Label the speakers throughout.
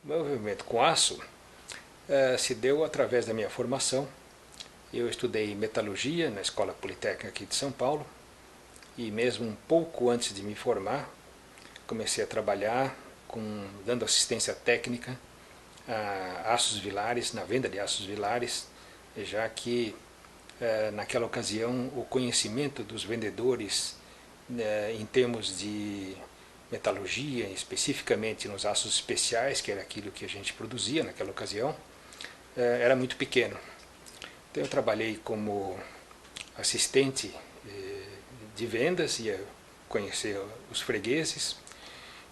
Speaker 1: O meu envolvimento com aço se deu através da minha formação. Eu estudei metalurgia na Escola Politécnica aqui de São Paulo e mesmo um pouco antes de me formar, comecei a trabalhar dando assistência técnica a aços vilares, na venda de aços vilares, já que naquela ocasião o conhecimento dos vendedores em termos de metalurgia, especificamente nos aços especiais, que era aquilo que a gente produzia naquela ocasião, era muito pequeno. Então eu trabalhei como assistente de vendas, ia conhecer os fregueses,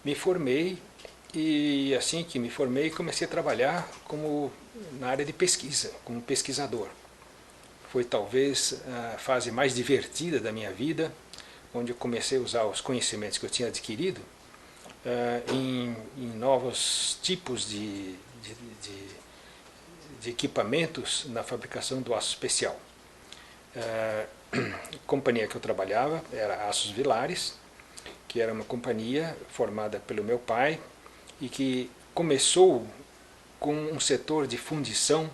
Speaker 1: me formei e assim que me formei comecei a trabalhar na área de pesquisa, como pesquisador. Foi talvez a fase mais divertida da minha vida, onde eu comecei a usar os conhecimentos que eu tinha adquirido em novos tipos de equipamentos na fabricação do aço especial. A companhia que eu trabalhava era Aços Vilares, que era uma companhia formada pelo meu pai e que começou com um setor de fundição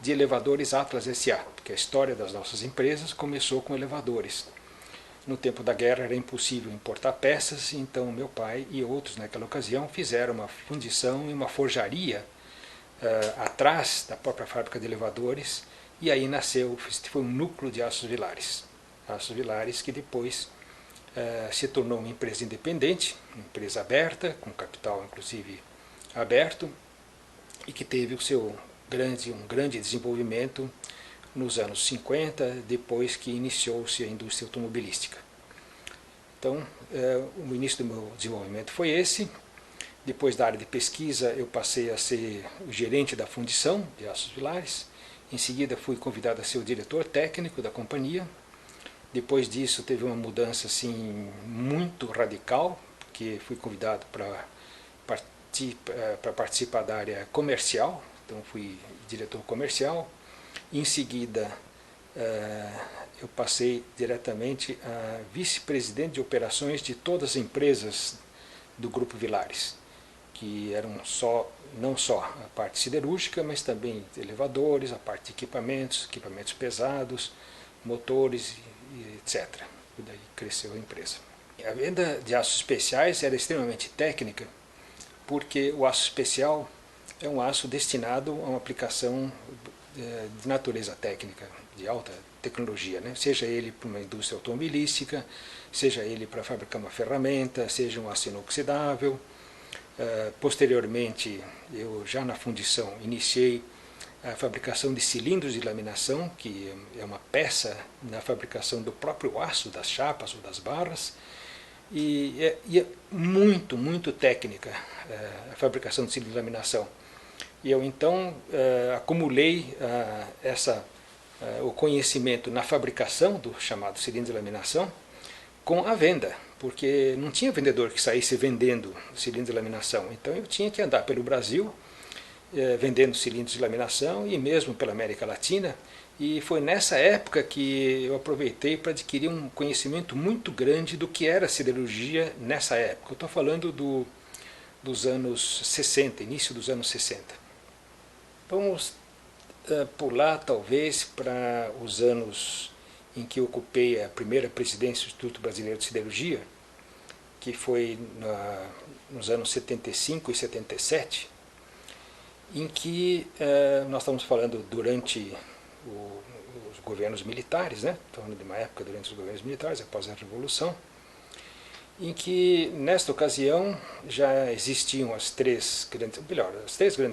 Speaker 1: de elevadores Atlas S.A., porque a história das nossas empresas começou com elevadores. No tempo da guerra era impossível importar peças, então meu pai e outros naquela ocasião fizeram uma fundição e uma forjaria atrás da própria fábrica de elevadores, e aí nasceu, foi um núcleo de Aços Vilares. Aços Vilares que depois se tornou uma empresa independente, uma empresa aberta, com capital inclusive aberto, e que teve um grande desenvolvimento nos anos 50, depois que iniciou-se a indústria automobilística. Então, o início do meu desenvolvimento foi esse. Depois da área de pesquisa, eu passei a ser o gerente da fundição de Aços Vilares. Em seguida, fui convidado a ser o diretor técnico da companhia. Depois disso, teve uma mudança assim, muito radical, porque fui convidado para participar da área comercial. Então, fui diretor comercial. Em seguida, eu passei diretamente a vice-presidente de operações de todas as empresas do Grupo Vilares, que eram não só a parte siderúrgica, mas também elevadores, a parte de equipamentos pesados, motores, etc. E daí cresceu a empresa. A venda de aços especiais era extremamente técnica, porque o aço especial é um aço destinado a uma aplicação de natureza técnica, de alta tecnologia, né? Seja ele para uma indústria automobilística, seja ele para fabricar uma ferramenta, seja um aço inoxidável. Posteriormente, eu já na fundição iniciei a fabricação de cilindros de laminação, que é uma peça na fabricação do próprio aço, das chapas ou das barras, e é muito, muito técnica a fabricação de cilindros de laminação. E eu então acumulei o conhecimento na fabricação do chamado cilindro de laminação com a venda, porque não tinha vendedor que saísse vendendo cilindros de laminação. Então eu tinha que andar pelo Brasil vendendo cilindros de laminação e mesmo pela América Latina. E foi nessa época que eu aproveitei para adquirir um conhecimento muito grande do que era siderurgia nessa época. Eu estou falando dos anos 60, início dos anos 60. Vamos pular talvez para os anos em que eu ocupei a primeira presidência do Instituto Brasileiro de Siderurgia, que foi nos anos 75 e 77, em que nós estamos falando durante os governos militares, né? Estamos falando de uma época durante os governos militares, após a Revolução, em que, nesta ocasião, já existiam as três grandes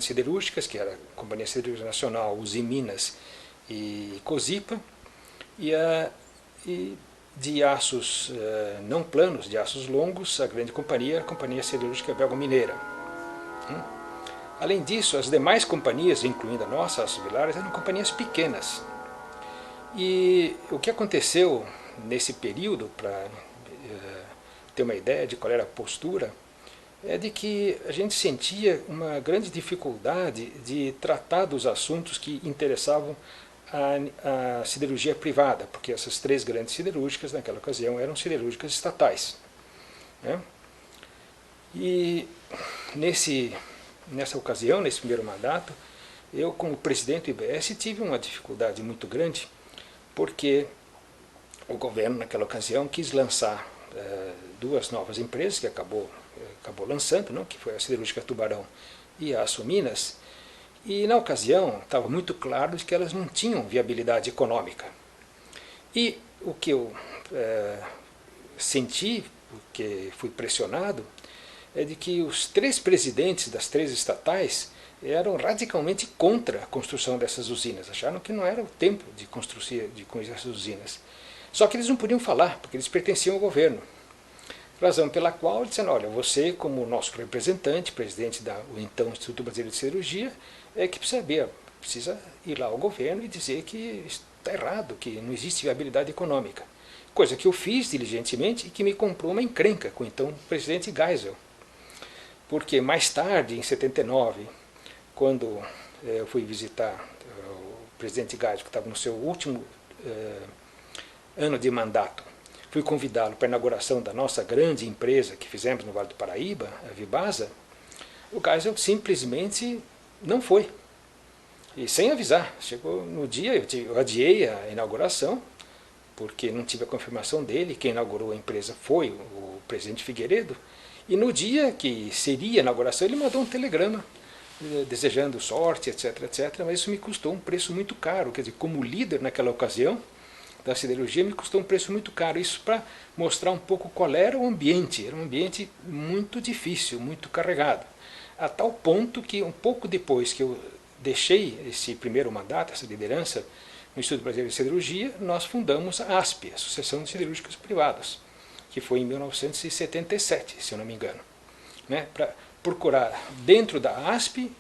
Speaker 1: siderúrgicas, que era a Companhia Siderúrgica Nacional, Usiminas e Cosipa, e de aços não planos, de aços longos, a grande companhia, a Companhia Siderúrgica Belga-Mineira. Além disso, as demais companhias, incluindo a nossa, Aços Vilares, eram companhias pequenas. E o que aconteceu nesse período, para ter uma ideia de qual era a postura, é de que a gente sentia uma grande dificuldade de tratar dos assuntos que interessavam a siderurgia privada, porque essas três grandes siderúrgicas naquela ocasião eram siderúrgicas estatais, né? E nesse nessa ocasião, nesse primeiro mandato, eu, como presidente do IBS, tive uma dificuldade muito grande, porque o governo, naquela ocasião, quis lançar duas novas empresas, que acabou lançando, não? Que foi a Siderúrgica Tubarão e a Aço Minas, e na ocasião estava muito claro de que elas não tinham viabilidade econômica. E o que eu senti, porque fui pressionado, é de que os três presidentes das três estatais eram radicalmente contra a construção dessas usinas, acharam que não era o tempo de construir essas usinas. Só que eles não podiam falar, porque eles pertenciam ao governo. Razão pela qual eles disseram, olha, você como nosso representante, presidente do então Instituto Brasileiro de Siderurgia, é que precisa ir lá ao governo e dizer que está errado, que não existe viabilidade econômica. Coisa que eu fiz diligentemente e que me comprou uma encrenca com o então presidente Geisel. Porque mais tarde, em 79, quando eu fui visitar o presidente Geisel, que estava no seu último ano de mandato, fui convidá-lo para a inauguração da nossa grande empresa que fizemos no Vale do Paraíba, a Vibasa, o Geisel simplesmente não foi. E sem avisar. Chegou no dia, eu adiei a inauguração, porque não tive a confirmação dele. Quem inaugurou a empresa foi o presidente Figueiredo. E no dia que seria a inauguração, ele mandou um telegrama desejando sorte, etc, etc. Mas isso me custou um preço muito caro. Quer dizer, como líder naquela ocasião da siderurgia, me custou um preço muito caro. Isso para mostrar um pouco qual era o ambiente. Era um ambiente muito difícil, muito carregado. A tal ponto que, um pouco depois que eu deixei esse primeiro mandato, essa liderança no Instituto Brasileiro de Siderurgia, nós fundamos a ASP, Associação de Siderúrgicas Privadas, que foi em 1977, se eu não me engano, né, para procurar, dentro da ASP,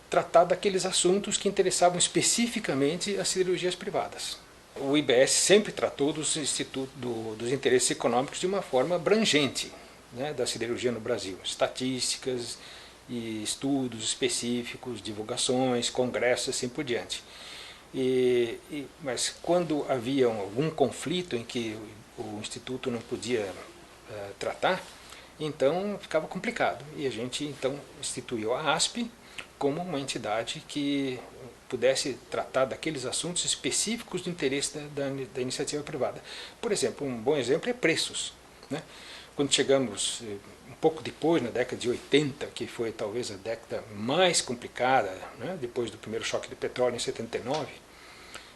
Speaker 1: tratar daqueles assuntos que interessavam especificamente as siderurgias privadas. O IBS sempre tratou dos interesses econômicos de uma forma abrangente, né, da siderurgia no Brasil, estatísticas e estudos específicos, divulgações, congressos, assim por diante. Mas quando havia algum conflito em que o Instituto não podia tratar, então ficava complicado. E a gente então instituiu a ASP como uma entidade que pudesse tratar daqueles assuntos específicos de interesse da iniciativa privada. Por exemplo, um bom exemplo é preços, né? Quando chegamos um pouco depois, na década de 80, que foi talvez a década mais complicada, né, depois do primeiro choque de petróleo em 79,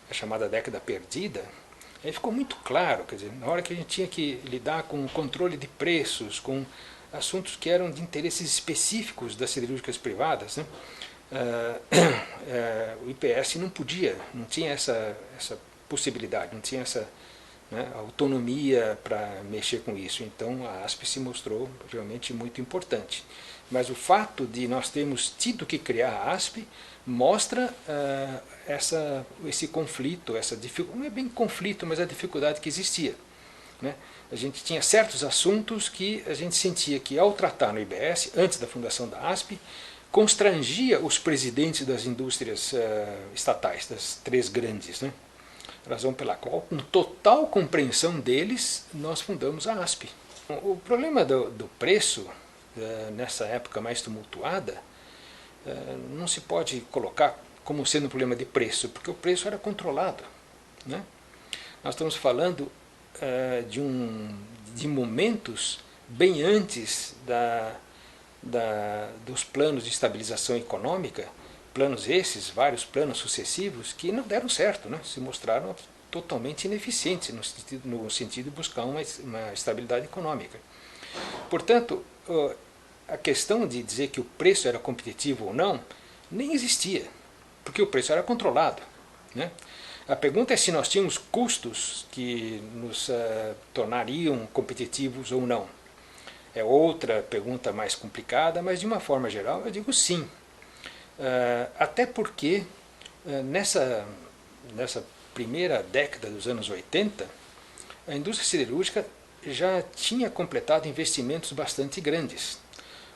Speaker 1: a chamada década perdida, aí ficou muito claro, quer dizer, na hora que a gente tinha que lidar com o controle de preços, com assuntos que eram de interesses específicos das siderúrgicas privadas, né, o IPS não podia, não tinha essa possibilidade, não tinha essa, né, autonomia para mexer com isso. Então a ASP se mostrou realmente muito importante. Mas o fato de nós termos tido que criar a ASP mostra esse conflito, essa dificuldade, não é bem conflito, mas a dificuldade que existia, né? A gente tinha certos assuntos que a gente sentia que, ao tratar no IBS, antes da fundação da ASP, constrangia os presidentes das indústrias estatais, das três grandes, né? Razão pela qual, com total compreensão deles, nós fundamos a ASP. O problema do preço, nessa época mais tumultuada, não se pode colocar como sendo um problema de preço, porque o preço era controlado, né? Nós estamos falando de momentos bem antes dos planos de estabilização econômica, planos esses, vários planos sucessivos, que não deram certo, né? Se mostraram totalmente ineficientes no sentido de buscar uma estabilidade econômica. Portanto, a questão de dizer que o preço era competitivo ou não, nem existia, porque o preço era controlado, né? A pergunta é se nós tínhamos custos que nos tornariam competitivos ou não. É outra pergunta mais complicada, mas de uma forma geral eu digo sim. Até porque nessa primeira década dos anos 80, a indústria siderúrgica já tinha completado investimentos bastante grandes.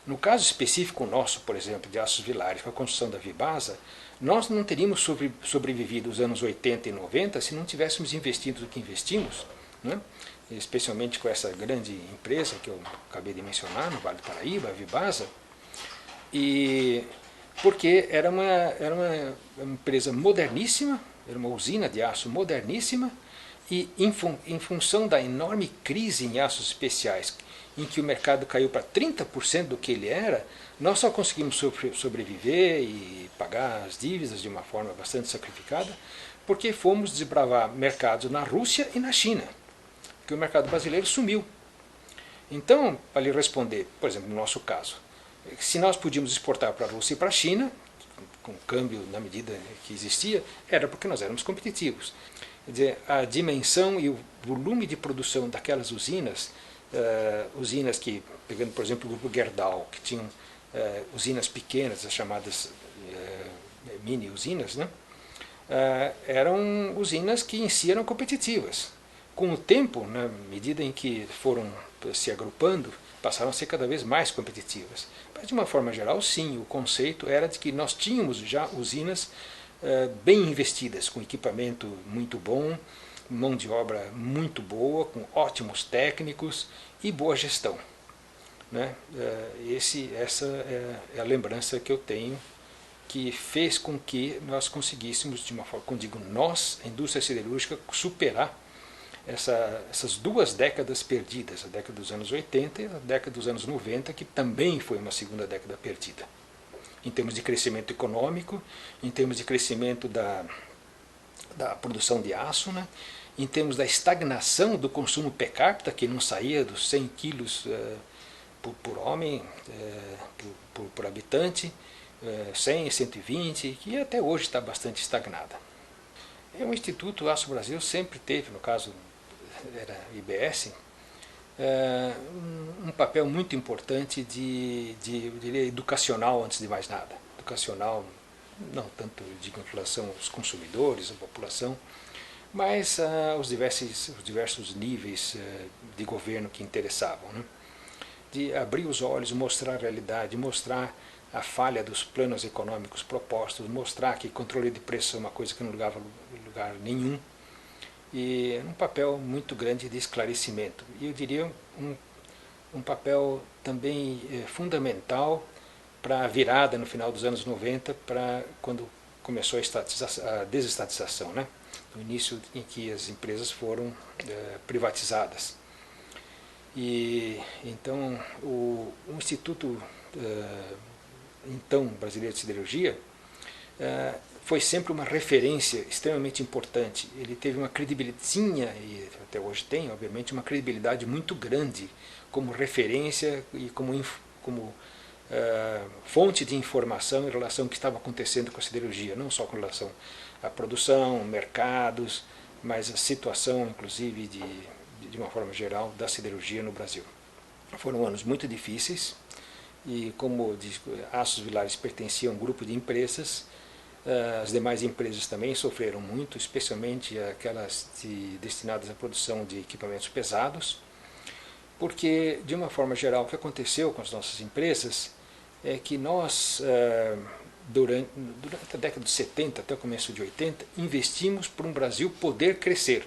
Speaker 1: No caso específico nosso, por exemplo, de Aços Vilares, com a construção da Vibasa, nós não teríamos sobrevivido os anos 80 e 90 se não tivéssemos investido o que investimos, né? Especialmente com essa grande empresa que eu acabei de mencionar, no Vale do Paraíba, a Vibasa. E porque era uma empresa moderníssima, era uma usina de aço moderníssima, e em função da enorme crise em aços especiais, em que o mercado caiu para 30% do que ele era, nós só conseguimos sobreviver e pagar as dívidas de uma forma bastante sacrificada, porque fomos desbravar mercados na Rússia e na China, que o mercado brasileiro sumiu. Então, para lhe responder, por exemplo, no nosso caso, se nós podíamos exportar para a Rússia e para a China, com câmbio na medida que existia, era porque nós éramos competitivos. Quer dizer, a dimensão e o volume de produção daquelas usinas, usinas que, pegando por exemplo o grupo Gerdau, que tinham usinas pequenas, as chamadas mini usinas, né? Eram usinas que em si eram competitivas. Com o tempo, na medida em que foram se agrupando, passaram a ser cada vez mais competitivas. Mas de uma forma geral, sim, o conceito era de que nós tínhamos já usinas bem investidas, com equipamento muito bom, mão de obra muito boa, com ótimos técnicos e boa gestão. Né? Essa é a lembrança que eu tenho, que fez com que nós conseguíssemos, de uma forma, quando digo nós, a indústria siderúrgica, superar essas 2 décadas perdidas, a década dos anos 80 e a década dos anos 90, que também foi uma segunda década perdida. Em termos de crescimento econômico, em termos de crescimento da produção de aço, né? Em termos da estagnação do consumo per capita, que não saía dos 100 quilos por homem, por habitante, 100, 120, que até hoje está bastante estagnada. O Instituto Aço Brasil sempre teve, no caso era IBS, um papel muito importante de educacional, antes de mais nada. Educacional, não tanto digo em relação aos consumidores, à população, mas os diversos níveis de governo que interessavam. Né? De abrir os olhos, mostrar a realidade, mostrar a falha dos planos econômicos propostos, mostrar que controle de preço é uma coisa que não ligava lugar nenhum, e um papel muito grande de esclarecimento. E eu diria um papel também fundamental para a virada no final dos anos 90, para quando começou a desestatização, né? No início em que as empresas foram privatizadas. E então o Instituto então Brasileiro de Siderurgia foi sempre uma referência extremamente importante. Ele teve uma credibilidade, e até hoje tem, obviamente, uma credibilidade muito grande como referência e como fonte de informação em relação ao que estava acontecendo com a siderurgia, não só com relação à produção, mercados, mas a situação, inclusive, de uma forma geral, da siderurgia no Brasil. Foram anos muito difíceis e, como diz, Aços Villares pertencia a um grupo de empresas. As demais empresas também sofreram muito, especialmente aquelas destinadas à produção de equipamentos pesados, porque, de uma forma geral, o que aconteceu com as nossas empresas é que nós, durante a década de 70 até o começo de 80, investimos para um Brasil poder crescer,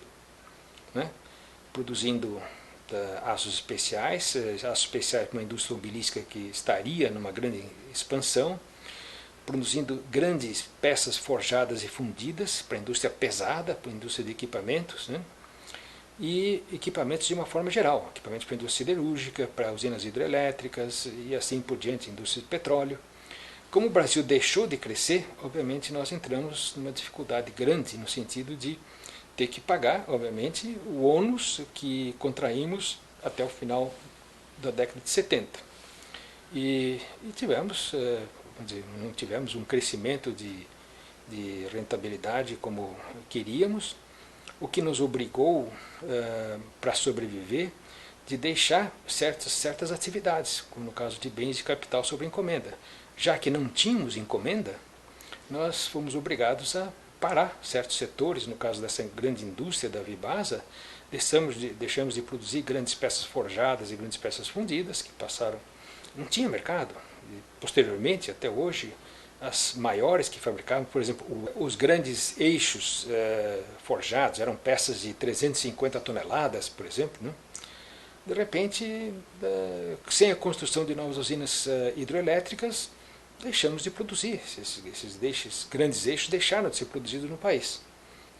Speaker 1: né? Produzindo aços especiais para uma indústria automobilística que estaria numa grande expansão, produzindo grandes peças forjadas e fundidas para a indústria pesada, para a indústria de equipamentos, né? E equipamentos de uma forma geral, equipamentos para a indústria siderúrgica, para usinas hidrelétricas e assim por diante, indústria de petróleo. Como o Brasil deixou de crescer, obviamente nós entramos numa dificuldade grande no sentido de ter que pagar, obviamente, o ônus que contraímos até o final da década de 70. E tivemos, não tivemos um crescimento de rentabilidade como queríamos, o que nos obrigou, para sobreviver, de deixar certas atividades, como no caso de bens de capital sob encomenda. Já que não tínhamos encomenda, nós fomos obrigados a parar certos setores. No caso dessa grande indústria da Vibasa, deixamos de produzir grandes peças forjadas e grandes peças fundidas, que não tinha mercado. E, posteriormente, até hoje, as maiores que fabricavam, por exemplo, os grandes eixos forjados, eram peças de 350 toneladas, por exemplo, né? De repente, sem a construção de novas usinas hidroelétricas, deixamos de produzir, esses grandes eixos deixaram de ser produzidos no país,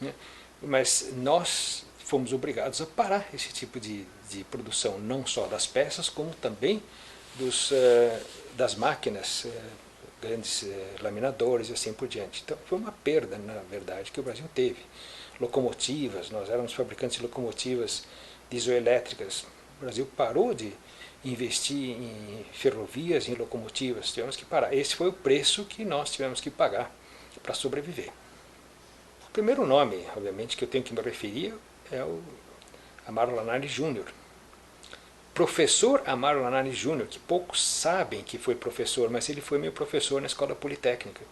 Speaker 1: né? Mas nós fomos obrigados a parar esse tipo de produção, não só das peças, como também das máquinas, grandes laminadores e assim por diante. Então foi uma perda, na verdade, que o Brasil teve. Locomotivas, nós éramos fabricantes de locomotivas dieselétricas. O Brasil parou de investir em ferrovias, em locomotivas, tivemos que parar. Esse foi o preço que nós tivemos que pagar para sobreviver. O primeiro nome, obviamente, que eu tenho que me referir é o Amaro Lanari Júnior. Professor Amaro Lanari Júnior, que poucos sabem que foi professor, mas ele foi meu professor na Escola Politécnica.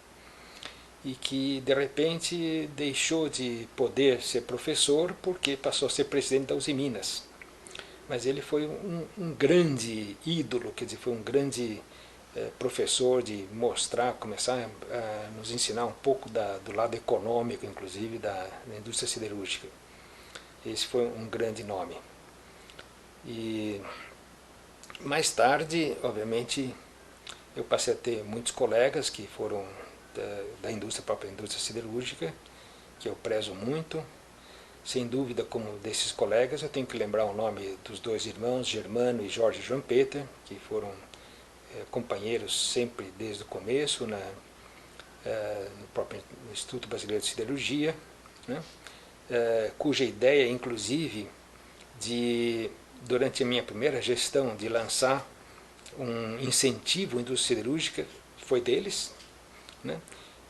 Speaker 1: E que, de repente, deixou de poder ser professor porque passou a ser presidente da Uzi Minas. Mas ele foi um grande ídolo, quer dizer, foi um grande professor de mostrar, começar a nos ensinar um pouco do lado econômico, inclusive, da indústria siderúrgica. Esse foi um grande nome. E mais tarde, obviamente, eu passei a ter muitos colegas que foram da indústria, própria indústria siderúrgica, que eu prezo muito. Sem dúvida, como desses colegas, eu tenho que lembrar o nome dos dois irmãos, Germano e Jorge Joampeter, que foram companheiros sempre desde o começo no próprio Instituto Brasileiro de Siderurgia, né? Cuja ideia, inclusive, durante a minha primeira gestão, de lançar um incentivo à indústria siderúrgica, foi deles, né?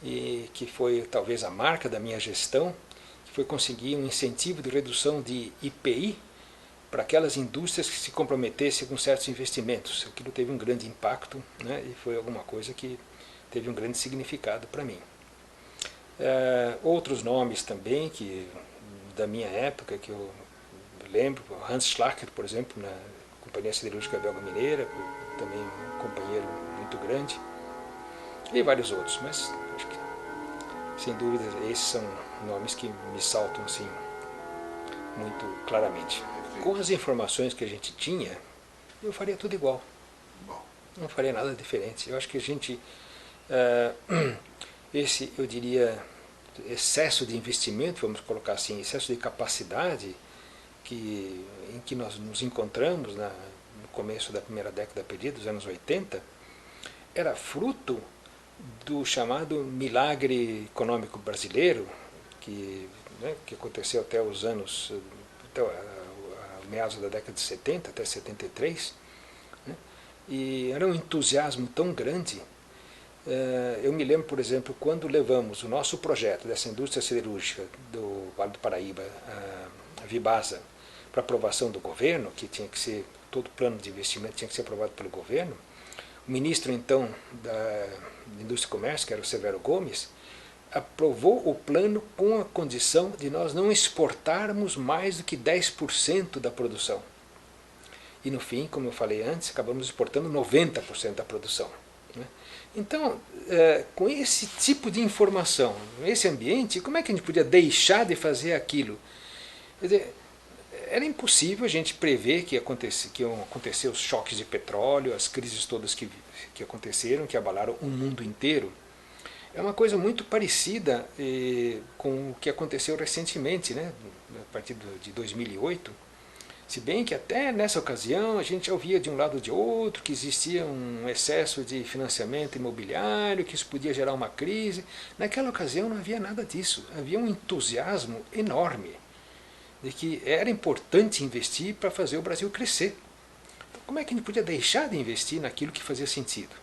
Speaker 1: E que foi talvez a marca da minha gestão, que foi conseguir um incentivo de redução de IPI para aquelas indústrias que se comprometessem com certos investimentos. Aquilo teve um grande impacto, né? E foi alguma coisa que teve um grande significado para mim. Outros nomes também da minha época que eu lembro, Hans Schlacher, por exemplo, na Companhia Siderúrgica Belga Mineira, também um companheiro muito grande, e vários outros, mas acho que, sem dúvida, esses são nomes que me saltam assim muito claramente. Com as informações que a gente tinha, eu faria tudo igual, não faria nada diferente. Eu acho que a gente, eu diria, excesso de investimento, vamos colocar assim, excesso de capacidade em que nós nos encontramos no começo da primeira década perdida, dos anos 80, era fruto do chamado milagre econômico brasileiro, que aconteceu até os anos, até meados da década de 70, até 73, né? E era um entusiasmo tão grande. Eu me lembro, por exemplo, quando levamos o nosso projeto dessa indústria siderúrgica do Vale do Paraíba, a Vibasa, para aprovação do governo, que tinha que ser, todo plano de investimento tinha que ser aprovado pelo governo. O ministro, então, da Indústria e Comércio, que era o Severo Gomes, aprovou o plano com a condição de nós não exportarmos mais do que 10% da produção. E no fim, como eu falei antes, acabamos exportando 90% da produção, né? Então, com esse tipo de informação, nesse ambiente, como é que a gente podia deixar de fazer aquilo? Quer dizer, era impossível a gente prever que iam acontecer os choques de petróleo, as crises todas que aconteceram, que abalaram o mundo inteiro. É uma coisa muito parecida com o que aconteceu recentemente, né, a partir de 2008, se bem que até nessa ocasião a gente já ouvia de um lado ou de outro que existia um excesso de financiamento imobiliário, que isso podia gerar uma crise. Naquela ocasião não havia nada disso, havia um entusiasmo enorme de que era importante investir para fazer o Brasil crescer. Então, como é que a gente podia deixar de investir naquilo que fazia sentido?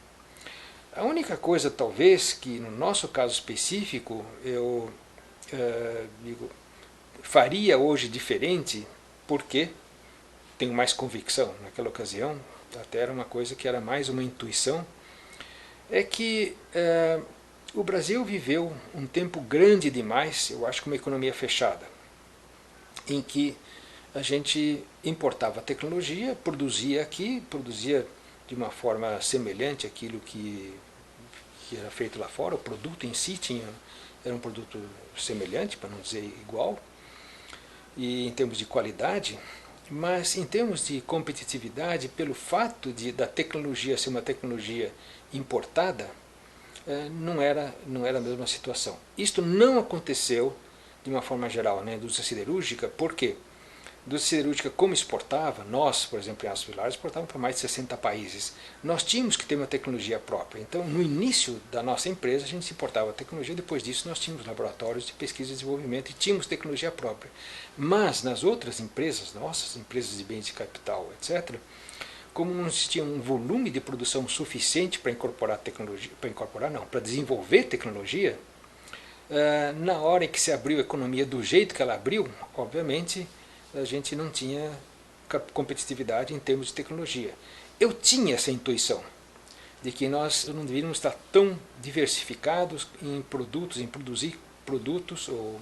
Speaker 1: A única coisa, talvez, que no nosso caso específico eu faria hoje diferente, porque tenho mais convicção. Naquela ocasião, até era uma coisa que era mais uma intuição, é que o Brasil viveu um tempo grande demais, eu acho que uma economia fechada, em que a gente importava tecnologia, produzia aqui, produzia de uma forma semelhante àquilo que era feito lá fora, o produto em si era um produto semelhante, para não dizer igual, e em termos de qualidade, mas em termos de competitividade, pelo fato da tecnologia ser uma tecnologia importada, não era a mesma situação. Isto não aconteceu de uma forma geral na indústria siderúrgica, por quê? A indústria siderúrgica, como exportava, nós, por exemplo, em Aços Vilares, exportávamos para mais de 60 países. Nós tínhamos que ter uma tecnologia própria. Então, no início da nossa empresa, a gente importava a tecnologia, depois disso nós tínhamos laboratórios de pesquisa e desenvolvimento e tínhamos tecnologia própria. Mas, nas outras empresas, nossas empresas de bens de capital, etc., como não existia um volume de produção suficiente para incorporar tecnologia, para desenvolver tecnologia, na hora em que se abriu a economia do jeito que ela abriu, obviamente, a gente não tinha competitividade em termos de tecnologia. Eu tinha essa intuição de que nós não deveríamos estar tão diversificados em produtos, em produzir produtos ou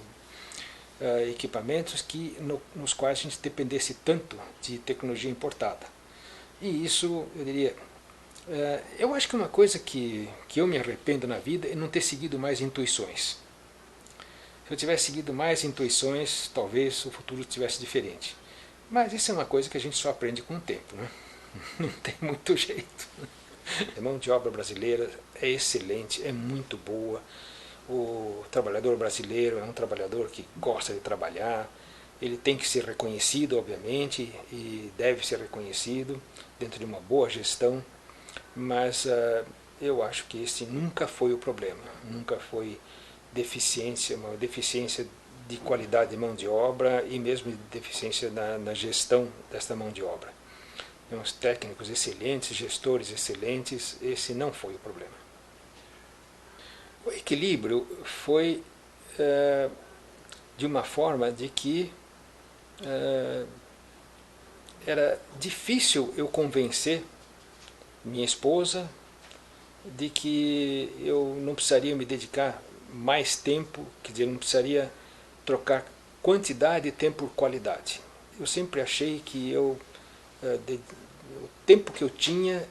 Speaker 1: equipamentos nos quais a gente dependesse tanto de tecnologia importada. E isso, eu diria, eu acho que uma coisa que eu me arrependo na vida é não ter seguido mais intuições. Se eu tivesse seguido mais intuições, talvez o futuro tivesse diferente. Mas isso é uma coisa que a gente só aprende com o tempo, né? Não tem muito jeito. A mão de obra brasileira é excelente, é muito boa. O trabalhador brasileiro é um trabalhador que gosta de trabalhar. Ele tem que ser reconhecido, obviamente, e deve ser reconhecido dentro de uma boa gestão, mas eu acho que esse nunca foi o problema, nunca foi uma deficiência de qualidade de mão de obra e mesmo de deficiência na gestão desta mão de obra. Temos técnicos excelentes, gestores excelentes, esse não foi o problema. O equilíbrio foi de uma forma de que era difícil eu convencer minha esposa de que eu não precisaria me dedicar mais tempo, quer dizer, não precisaria trocar quantidade de tempo por qualidade. Eu sempre achei que o tempo que eu tinha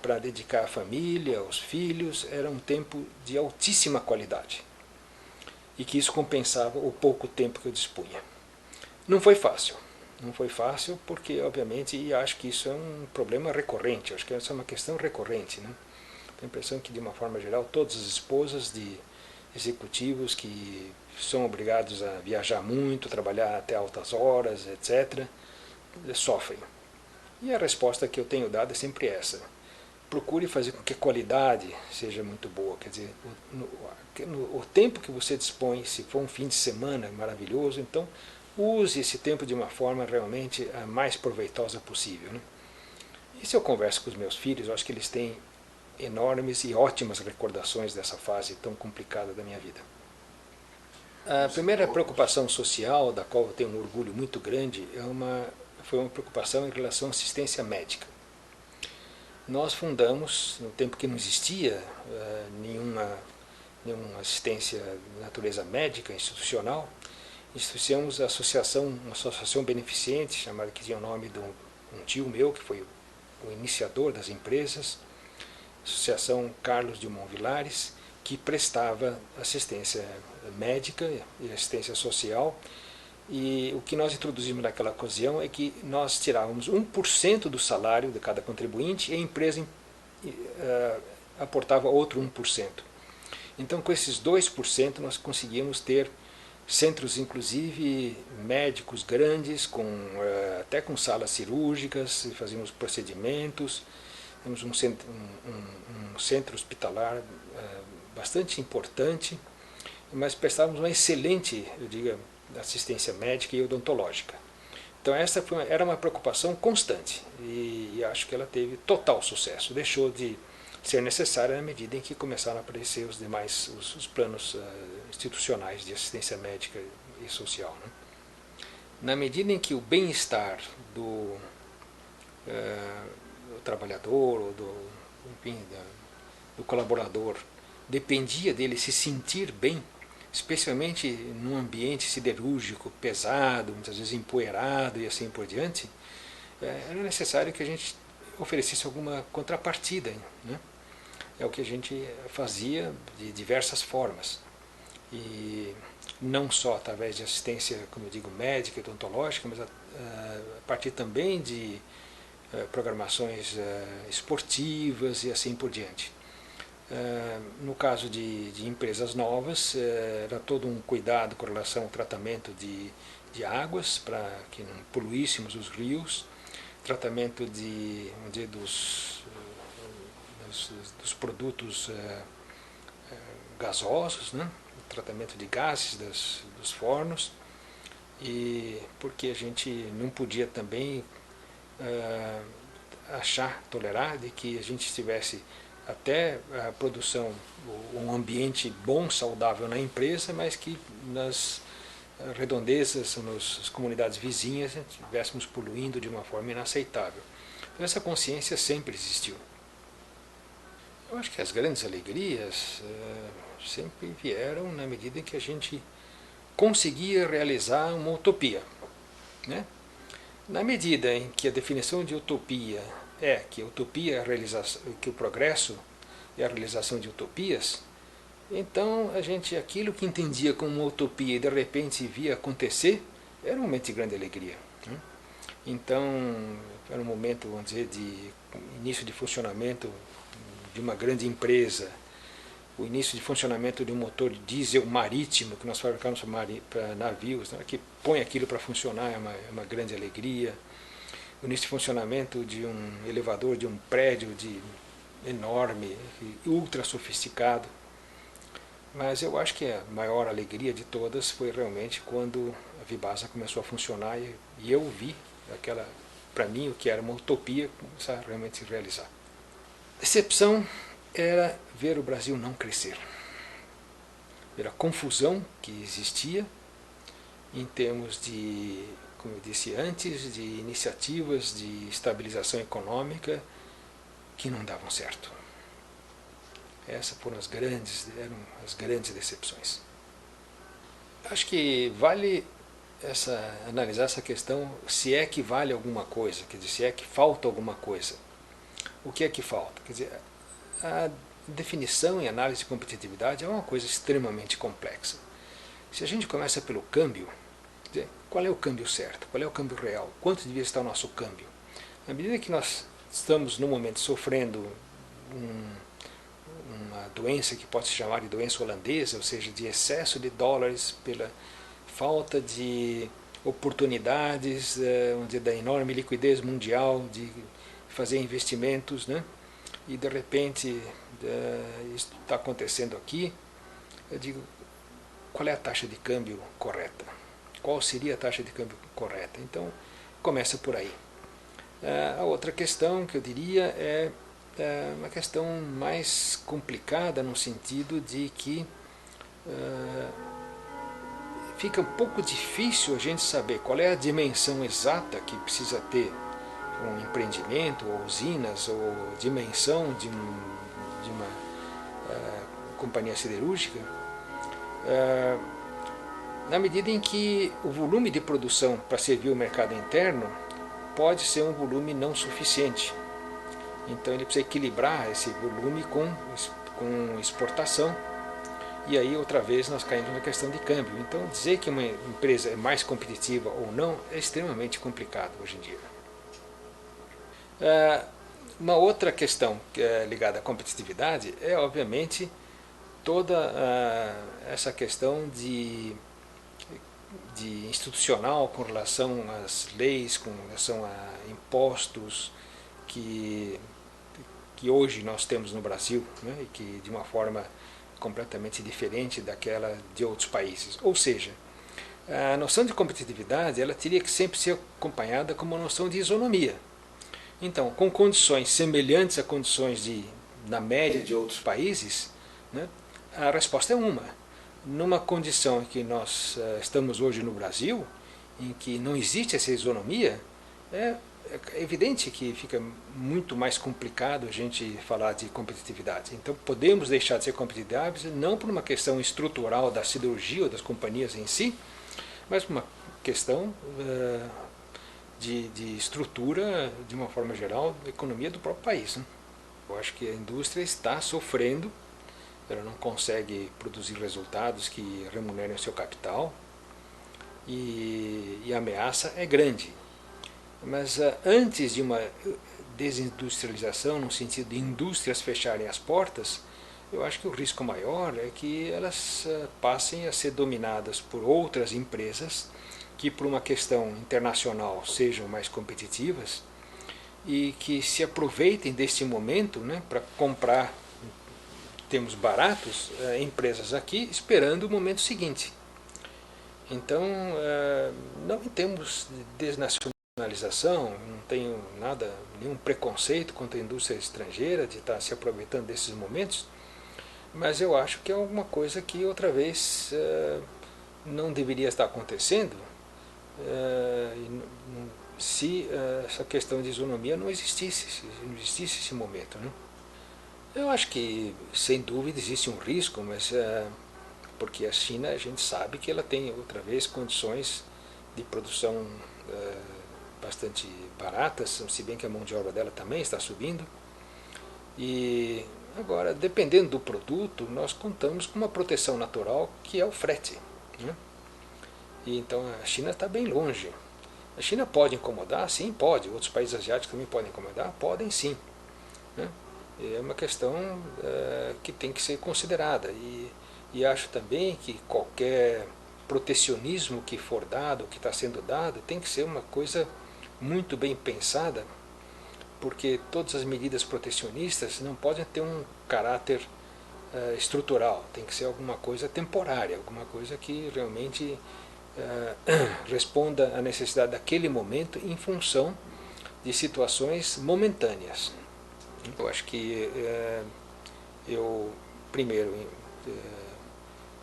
Speaker 1: para dedicar à família, aos filhos, era um tempo de altíssima qualidade e que isso compensava o pouco tempo que eu dispunha. Não foi fácil. Não foi fácil porque, obviamente, e acho que isso é um problema recorrente, acho que essa é uma questão recorrente, né? Tenho a impressão que, de uma forma geral, todas as esposas de executivos que são obrigados a viajar muito, trabalhar até altas horas, etc., sofrem. E a resposta que eu tenho dado é sempre essa. Procure fazer com que a qualidade seja muito boa, quer dizer, o tempo que você dispõe, se for um fim de semana maravilhoso, então use esse tempo de uma forma realmente a mais proveitosa possível, né? E se eu converso com os meus filhos, eu acho que eles têm enormes e ótimas recordações dessa fase tão complicada da minha vida. A primeira preocupação social, da qual eu tenho um orgulho muito grande, foi uma preocupação em relação à assistência médica. Nós fundamos, no tempo que não existia nenhuma assistência de natureza médica institucional, instituímos uma associação beneficente, chamada, que tinha o nome de um tio meu, que foi o iniciador das empresas, Associação Carlos Drummond Villares, que prestava assistência médica e assistência social. E o que nós introduzimos naquela ocasião é que nós tirávamos 1% do salário de cada contribuinte e a empresa aportava outro 1%. Então, com esses 2%, nós conseguíamos ter centros, inclusive, médicos grandes, até com salas cirúrgicas, fazíamos procedimentos. Temos um centro hospitalar bastante importante, mas prestávamos uma excelente, eu digo, assistência médica e odontológica. Então essa era uma preocupação constante e acho que ela teve total sucesso. Deixou de ser necessária na medida em que começaram a aparecer os demais os planos institucionais de assistência médica e social, né? Na medida em que o bem-estar do trabalhador ou do colaborador dependia dele se sentir bem, especialmente num ambiente siderúrgico pesado, muitas vezes empoeirado e assim por diante, era necessário que a gente oferecesse alguma contrapartida, né? É o que a gente fazia de diversas formas, e não só através de assistência, como eu digo, médica e odontológica, mas a partir também de programações esportivas e assim por diante. No caso de empresas novas, era todo um cuidado com relação ao tratamento de águas, para que não poluíssemos os rios, tratamento vamos dizer, dos produtos gasosos, né? Tratamento de gases dos fornos, e porque a gente não podia também tolerar de que a gente tivesse até a produção, um ambiente bom, saudável na empresa, mas que nas redondezas, nas comunidades vizinhas, estivéssemos poluindo de uma forma inaceitável. Então essa consciência sempre existiu. Eu acho que as grandes alegrias sempre vieram na medida em que a gente conseguia realizar uma utopia, né? Na medida em que a definição de utopia é que a utopia é a realização, que o progresso é a realização de utopias, então a gente, aquilo que entendia como uma utopia e de repente via acontecer, era um momento de grande alegria, né? Então era um momento, vamos dizer, de início de funcionamento de uma grande empresa, o início de funcionamento de um motor diesel marítimo que nós fabricamos para navios, né, que põe aquilo para funcionar, é uma grande alegria. O início de funcionamento de um elevador de um prédio enorme, ultra sofisticado. Mas eu acho que a maior alegria de todas foi realmente quando a Vibasa começou a funcionar e eu vi aquela, para mim, o que era uma utopia começar a realmente se realizar. Decepção era ver o Brasil não crescer, ver a confusão que existia em termos de, como eu disse antes, de iniciativas de estabilização econômica que não davam certo. Essas foram eram as grandes decepções. Acho que vale analisar essa questão, se é que vale alguma coisa, quer dizer, se é que falta alguma coisa. O que é que falta? Quer dizer, a definição e análise de competitividade é uma coisa extremamente complexa. Se a gente começa pelo câmbio, quer dizer, qual é o câmbio certo? Qual é o câmbio real? Quanto devia estar o nosso câmbio? À medida que nós estamos, no momento, sofrendo uma doença que pode se chamar de doença holandesa, ou seja, de excesso de dólares pela falta de oportunidades, vamos dizer, da enorme liquidez mundial de fazer investimentos, né? E de repente isso está acontecendo aqui, eu digo, qual é a taxa de câmbio correta? Qual seria a taxa de câmbio correta? Então, começa por aí. A outra questão que eu diria é uma questão mais complicada no sentido de que fica um pouco difícil a gente saber qual é a dimensão exata que precisa ter um empreendimento, ou usinas, ou dimensão de uma companhia siderúrgica, na medida em que o volume de produção para servir o mercado interno pode ser um volume não suficiente. Então ele precisa equilibrar esse volume com exportação, e aí outra vez nós caímos na questão de câmbio. Então dizer que uma empresa é mais competitiva ou não é extremamente complicado hoje em dia. Uma outra questão que é ligada à competitividade é, obviamente, toda essa questão de institucional com relação às leis, com relação a impostos que hoje nós temos no Brasil, né, e que de uma forma completamente diferente daquela de outros países. Ou seja, a noção de competitividade ela teria que sempre ser acompanhada com uma noção de isonomia. Então, com condições semelhantes a condições na média de outros países, né, a resposta é uma. Numa condição em que nós estamos hoje no Brasil, em que não existe essa isonomia, é evidente que fica muito mais complicado a gente falar de competitividade. Então, podemos deixar de ser competitivos não por uma questão estrutural da siderurgia ou das companhias em si, mas por uma questão de estrutura, de uma forma geral, da economia do próprio país, né? Eu acho que a indústria está sofrendo, ela não consegue produzir resultados que remunerem o seu capital, e a ameaça é grande. Mas antes de uma desindustrialização, no sentido de indústrias fecharem as portas, eu acho que o risco maior é que elas passem a ser dominadas por outras empresas que, por uma questão internacional, sejam mais competitivas e que se aproveitem deste momento, né, para comprar em termos baratos empresas aqui, esperando o momento seguinte. Então, não em termos de desnacionalização, não tenho nada, nenhum preconceito contra a indústria estrangeira de estar se aproveitando desses momentos, mas eu acho que é alguma coisa que outra vez não deveria estar acontecendo se essa questão de isonomia não existisse esse momento, né? Eu acho que, sem dúvida, existe um risco, mas porque a China, a gente sabe que ela tem, outra vez, condições de produção bastante baratas, se bem que a mão de obra dela também está subindo. E agora, dependendo do produto, nós contamos com uma proteção natural que é o frete, né? E então a China está bem longe. A China pode incomodar? Sim, pode. Outros países asiáticos também podem incomodar? Podem sim, né? É uma questão que tem que ser considerada. E acho também que qualquer protecionismo que for dado, que está sendo dado, tem que ser uma coisa muito bem pensada, porque todas as medidas protecionistas não podem ter um caráter estrutural, tem que ser alguma coisa temporária, alguma coisa que realmente responda à necessidade daquele momento em função de situações momentâneas. Eu acho que eu, primeiro,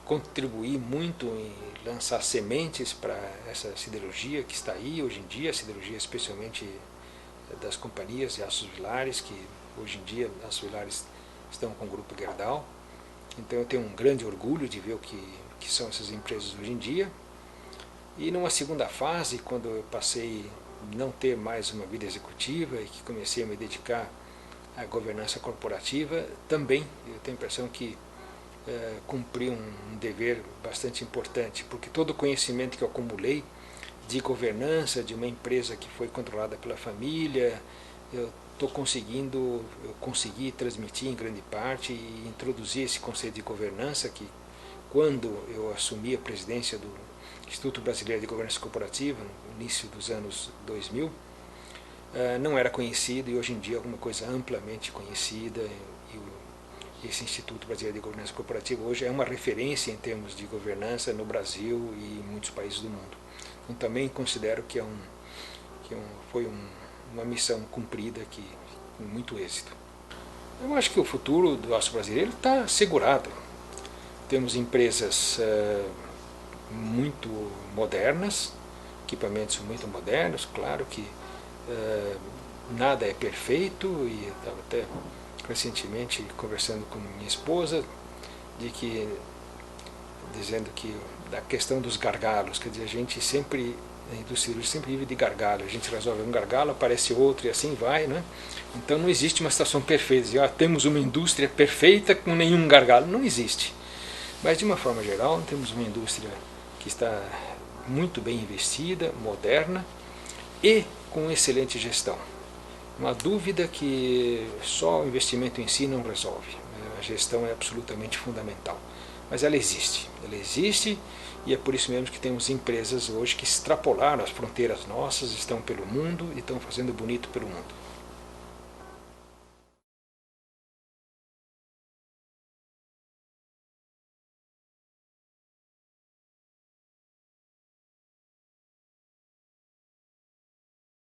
Speaker 1: contribuí muito em lançar sementes para essa siderurgia que está aí hoje em dia, a siderurgia especialmente das companhias de Aços Vilares, que hoje em dia Aços Vilares estão com o Grupo Gerdau. Então eu tenho um grande orgulho de ver o que são essas empresas hoje em dia. E numa segunda fase, quando eu passei a não ter mais uma vida executiva e que comecei a me dedicar à governança corporativa, também eu tenho a impressão que cumpri um dever bastante importante, porque todo o conhecimento que eu acumulei de governança de uma empresa que foi controlada pela família, eu consegui transmitir em grande parte e introduzir esse conceito de governança que, quando eu assumi a presidência do Instituto Brasileiro de Governança Corporativa, no início dos anos 2000, não era conhecido, e hoje em dia é alguma coisa amplamente conhecida, e esse Instituto Brasileiro de Governança Corporativa hoje é uma referência em termos de governança no Brasil e em muitos países do mundo. Então também considero que foi uma missão cumprida com muito êxito. Eu acho que o futuro do aço brasileiro está assegurado. Temos empresas muito modernas, equipamentos muito modernos, claro que nada é perfeito, e estava até recentemente conversando com minha esposa, dizendo que da questão dos gargalos, quer dizer, a gente sempre, a indústria sempre vive de gargalo, a gente resolve um gargalo, aparece outro e assim vai, né? Então não existe uma situação perfeita, dizer, temos uma indústria perfeita com nenhum gargalo, não existe. Mas de uma forma geral, temos uma indústria que está muito bem investida, moderna e com excelente gestão. Uma dúvida que só o investimento em si não resolve. A gestão é absolutamente fundamental. Mas ela existe e é por isso mesmo que temos empresas hoje que extrapolaram as fronteiras nossas, estão pelo mundo e estão fazendo bonito pelo mundo.